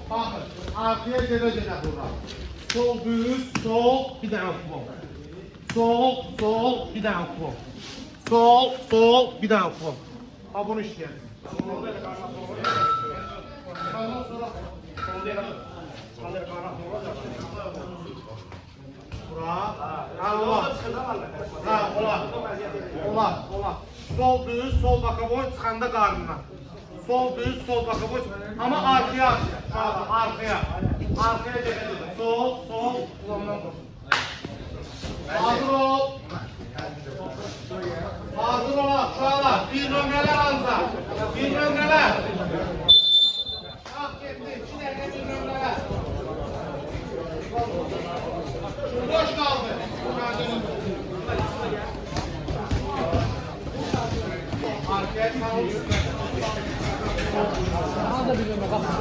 Bakın, arkaya gele bura. Sol düz, sol, bir tane futbol. Sol, sol, bir tane futbol. Sol, sol, bir tane futbol. Ha bunu işleyelim. Bura. Ha, ola. Sol düz, sol baka boy, çıxanda qarnına. Sol düz, sol baka boy, ama arkaya. Arkaya gele. Sol, ulandan dur. Hazır ol. Hazır ol aşağılar. Bir nömrələr alacaq. Bir nömrələr. Kalk gitti. 2 dəqiqə bir nömrələr. Boş qaldı. Arkaya sağ üstüne. Daha da bir nömrə qalsın.